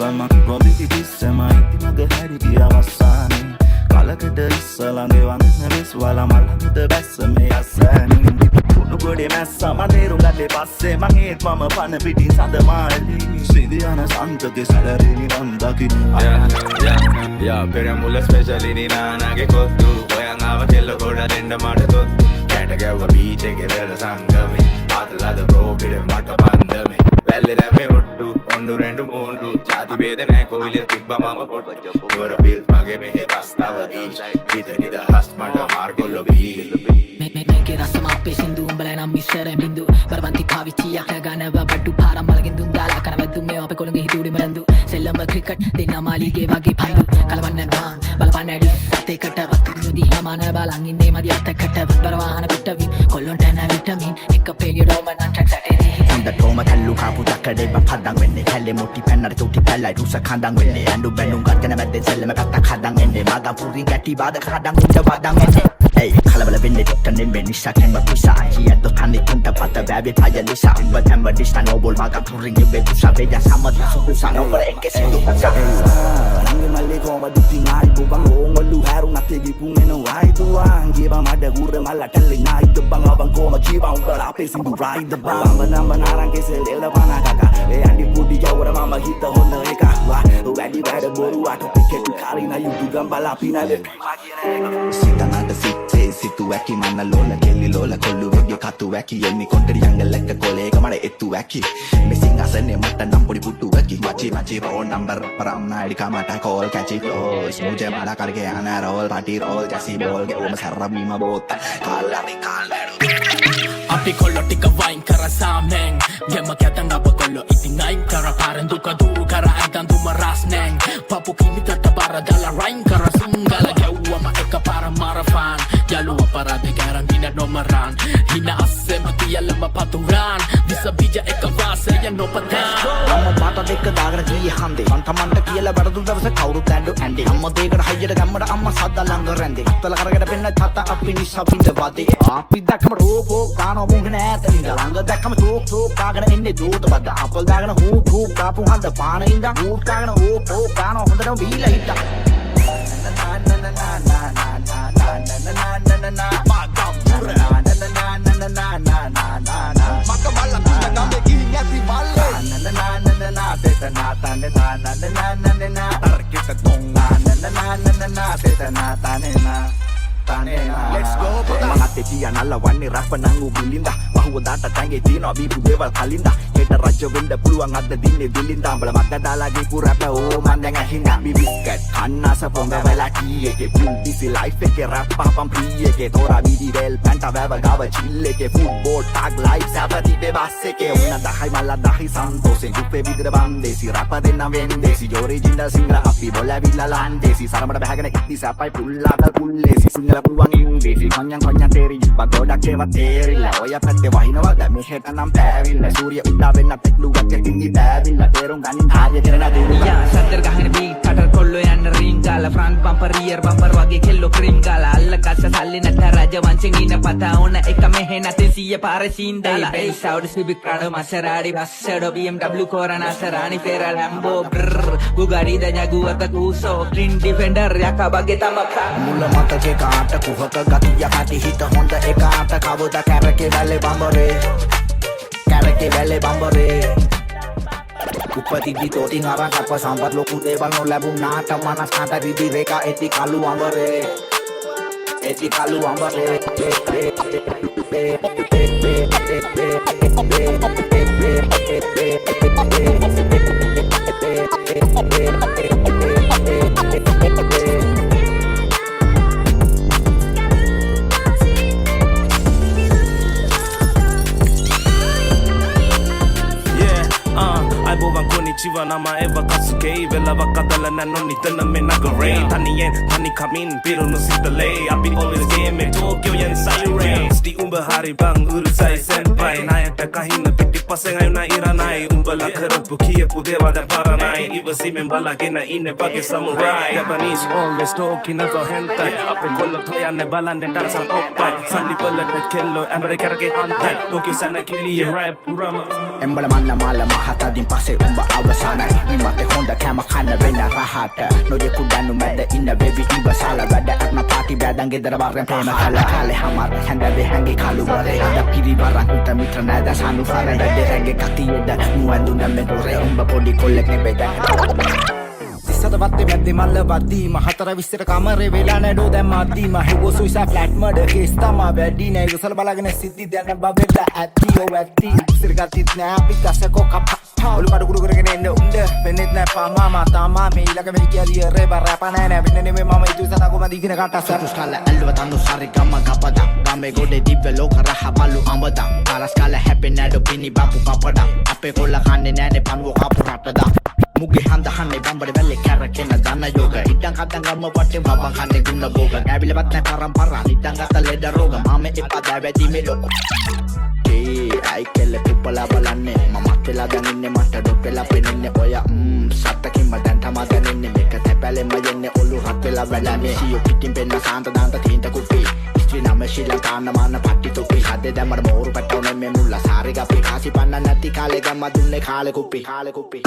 sama Robi sama iti magahari di awasani Kalakada issalange wanna beswala malakada bessame asani Nugode massa maneru gade passe mangeet mama pana pitin sadamali Sidiyana santake salarini nandaki Yeah, Peramula specially ni nanage kottu Oyanga vatella koda denda mata tottu Katagawa beach ege vela sangame Atalada bro pide mata pandame Vallida me ottu ondu rendu moondu Jati veda nae koile tibba mama pottu Ora bil mage mehe bastavadi Idanida hast mata margollo bil මේකේ රසම අපේ සින්දු උඹලා නම් මිස්සර බින්දු බරවන්ති පාවිච්චියක් ගන්නව බඩු පාරම් මලකින් දුන් දාලා කරවැද්දු මේ අපේ කොළඹ හිතුවුඩි මරන්දු සෙල්ලම ක්‍රිකට් දෙන්න මාලිගේ වගේ පන්දු කලවන්න බා බලපන්න ඇඩි සතේකට වතුරු දිහාමන බලන් ඉන්නේ මදි අතකට බරවාහන පිටවින් කොල්ලොන්ට නැ විටමින් එක පෙලියඩෝම නම් ට්‍රැක් සැටේ හොඳ ටෝම කල්ලු කාපු දකඩේ පදන් වෙන්නේ කැලේ මොටි පෙන්නර තුටි පැලයි රුස කඳන් වෙන්නේ ඇඬු බැඳුම් ගන්න මැද්දේ සෙල්ලම පැත්තක් හදන් එන්නේ මගම් පුරින් ගැටි බාද කඩන් උඩ වදන් එන්නේ Hey, kalabala binne tokkane menisa kemba pisa Hiyato tani kunta pata baby paya lisa Umba tamba dista nobol maga puring yube kusa Beja sama tisu kusa Nobra eke sindu kusa Nange malle koma dutti ngai Bubang ongalu haru nategi pungeno Wai tuang Giba mada gure mala tali ngai Debang abang koma kiba Umba ape sindu ride the bang Banam banarang kese lela pana kaka Andi pudi jawara mama hita honda eka Wadi wada boru ato piketu kari na yudu gambala pina le Sita nada sitte situ waki mana lola kelli lola kollu wege katu waki yenni konteri yangalekka kolega mada ettu waki Missing asane matta nampodi puttu waki Machi phone number paramna idika mata call catch it close mujhe mada karge ana roll party roll jasi bol ge oma sarra bima bot kalani අපි කොල්ලො ටික වයින් කර සාමෙන් ගෙම කැතන් අප කොල්ලො ඉතින් අයින් කර පාරෙන් දුක දුරු කර ඇතන් දුම රස්නෙන් පපු කිමිතට බර දාලා රයින් කර සිංගල ගැව්වම එක පාර මාරෆාන් යලුව පරාදේ ගැරන්ටින නොමරන් හින අස්සෙම තියලම පතුරන් විස බීජ එක වාසය නොපතන් අම්ම මාත දෙක දාගෙන ගියේ හන්දේ සන්තමන්ට කියලා වරදු දවස කවුරුත් ඇඬු ඇඬේ අම්ම දෙකට හයියට ගම්මට අම්ම සද්ද ළඟ රැඳේ තල කරගෙන පෙන්න තාත්තා අපි නිසා පිට වදේ අපි දැක්කම රෝපෝ ගාන මුංග නෑත ඉඳ ළඟ දැක්කම තෝක් කාගෙන එන්නේ දූත බද්ද අපල් දාගෙන හූ කාපු හන්ද පාන ඉඳන් හූ කාගෙන ඕ ගාන හොඳටම බීලා හිටා Let's go Mangate dia nalla wanne rappa nangu bilinda Wahuwa data tange tino bibu bewal kalinda Heta raja wenda puluang adda dinne bilinda Ambala magda dalage purata o mandanga hinda Bibiskat kanna sa ponga vela kiyeke Full busy life eke rappa pampiyeke Tora bidi vel panta veva gava chilleke Football tag life sabati bevasseke Una dahai malla dahi santose Guppe vidra bandesi rappa denna vendesi Jori jinda singla appi bolla villa landesi Saramada bahagana itti sapai pulla dal pullesi Singla puluang ingdesi Konyan teri jibba godak kewa terilla Oya පැත්තේ වහිනවද මෙහෙට නම් පෑවිල්ල සූරිය උඩා වෙන්න පෙක්ලුවක් ඇතින්දි පෑවිල්ල තේරුම් ගනින් හාරිය කරන දිනුගා යා සද්දර ගහන beat cutter කොල්ලෝ යන්න රින් ගාලා ෆ්‍රන්ට් බම්පර් රියර් බම්පර් වගේ කෙල්ලෝ ක්‍රීම් ගාලා අල්ල කස්ස සල්ලි නැත රජවංශෙන් ඉන පතා ඕන එක මෙහෙ නැතින් 100 පාරේ සීන් දාලා ඒ සවුඩ් සිබික් ප්‍රාඩෝ මසරාඩි බස්සඩෝ BMW කොරනා සරානි ෆෙරා ලැම්බෝ බුගාරි ද ජගුවත කූසෝ ක්ලින් ඩිෆෙන්ඩර් යකා වගේ තමක් මුල මතකේ කාට කුහක ගතිය කටි හිත හොඳ එකාට කවුද කැරකේ වැලේ බම්බරේ කැරකේ වැලේ බම්බරේ උපතිදි තෝතින් අරන් අප සම්පත් ලොකු දේවල් නොලැබුණාට මනස් කාට රිදි රේකා එති කළු අඹරේ එති කළු අඹරේ Aibovan konnichiwa nama Eva Kasuke Vela wakadala nano nitana me nagare Tanien tani kamin pero no sitale Api always game me Tokyo yen siren Sti umba hari bang urusai senpai Nayata kahina piti paseng ayuna iranai Umbala karapu kia pudewa da paranai Iwa simen bala gena ine bagi samurai Japanese always talking as a hentai Ape kolla toya ne balande dansan oppai Sandi bala de kello America rake antai Tokyo sana kili rap purama Embala manna mala mahata din pase umba අවසානයි මට හොඳ කෑම කන්න වෙන රහට නොදේ කුඩන්නු මැද ඉන්න බෙබි ඉවසාල වැඩ අත්ම party බෑදන් ගෙදර වරෙන් ප්‍රේම කල කාලේ හමාර හැඳ හැඟේ කලු වරේ අද පිරිවරන් උට මිත්‍ර නැද සනු ෆර වැඩ රැඟේ කතියෙද මුවන්දුන මෙතොරේ උඹ පොඩි කොල්ලෙක් නෙවෙයි සත වත්තේ මැද්දේ මල්ල වද්දීම හතර විස්තර කමරේ වෙලා නැඩෝ දැන් මද්දීම හෙවෝ සුයිසා ෆ්ලැට් මඩර් කේස් තමා වැඩි නෑ ඉවසල බලාගෙන සිද්ධි දැන බබෙට ඇත්ටි ඔව් ඇත්ටි ඉස්සර ගතිත් නෑ අපි ගසකෝ කප ඔලු කඩ කුඩු කරගෙන එන්න උණ්ඩ වෙන්නෙත් නෑ පාමා තාමා මේ ඊළඟ වෙලි කියලිය රේ බර රැප නෑ නෑ වෙන්නේ නෙමෙයි මම ඉතු සතා කොම දීගෙන කට්ටස් සතුස්ටල ඇල්ලුව තන්නු සාරි ගම්ම ගපදා ගම්මේ ගොඩේ දිව්ව ලෝක රහ බලු අඹදා කාලස් කාල හැපෙන්නේ නැඩෝ පිනි බපු පපඩා අපේ කොල්ල කන්නේ නෑනේ පණුව කපු රටදා මුගේ හන්ද හන්නේ බම්බඩ වැල්ලේ කැරකෙන දන්න යෝග ඉඩම් කතන් ගම්ම වටේ බබන් කන්නේ ගුණ භෝග ඇවිලවත් නැ පරම්පරා නිඩම් ගත ලෙඩ රෝග මාම එපා දැවැදි මේ ලොකු අයි කෙල්ල පුප්පලා බලන්නේ මමත් වෙලා දැන් ඉන්නේ මට ඩොට් වෙලා පෙනින්නේ ඔය සත්තකින්ම දැන් තමා දැනෙන්නේ මේක තැපැලෙම යන්නේ ඔලු රත් වෙලා බලන්නේ සියෝ පිටින් පෙන්න සාන්ත දාන්ත තීන්ත කුපි ස්ත්‍රී නම ශ්‍රී ලංකාන මාන පට්ටි තුපි හදේ දැම්මර මෝරු පැටවුනේ මේ මුල්ලා සාරි ගපි කාසි පන්න නැති කාලේ ගම්ම දුන්නේ කාලේ කුපි කාලේ කුපි